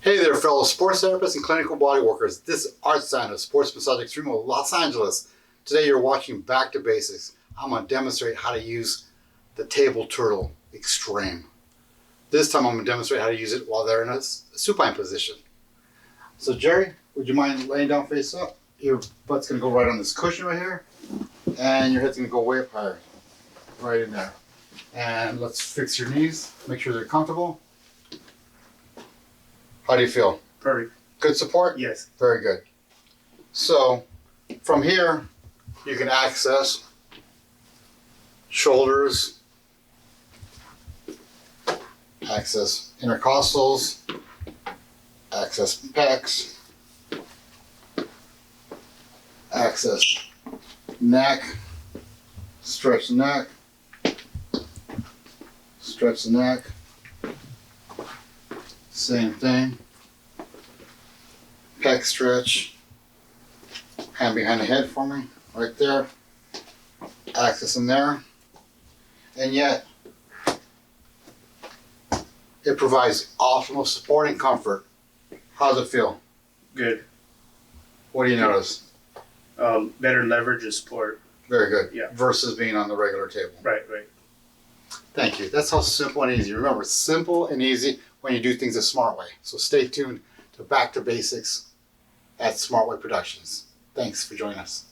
Hey there, fellow sports therapists and clinical body workers. This is Art Sign of Sports Massage Extreme of Los Angeles. Today you're watching Back to Basics. I'm going to demonstrate how to use the table turtle extreme. This time I'm going to demonstrate how to use it while they're in a supine position. So Jerry, would you mind laying down face up? Your butt's going to go right on this cushion right here, and your head's going to go way up higher, right in there. And let's fix your knees, make sure they're comfortable. How do you feel? Perfect. Good support? Yes. Very good. So from here, you can access shoulders, access intercostals, access pecs, access neck, stretch the neck, stretch the neck. Same thing. Pec stretch. Hand behind the head for me, right there. Access in there. And yet, it provides optimal support and comfort. How does it feel? Good. What do you notice? Better leverage and support. Very good. Yeah. Versus being on the regular table. Right. Thank you. That's how simple and easy. Remember, it's simple and easy when you do things a smart way. So stay tuned to Back to Basics at Smart Way Productions. Thanks for joining us.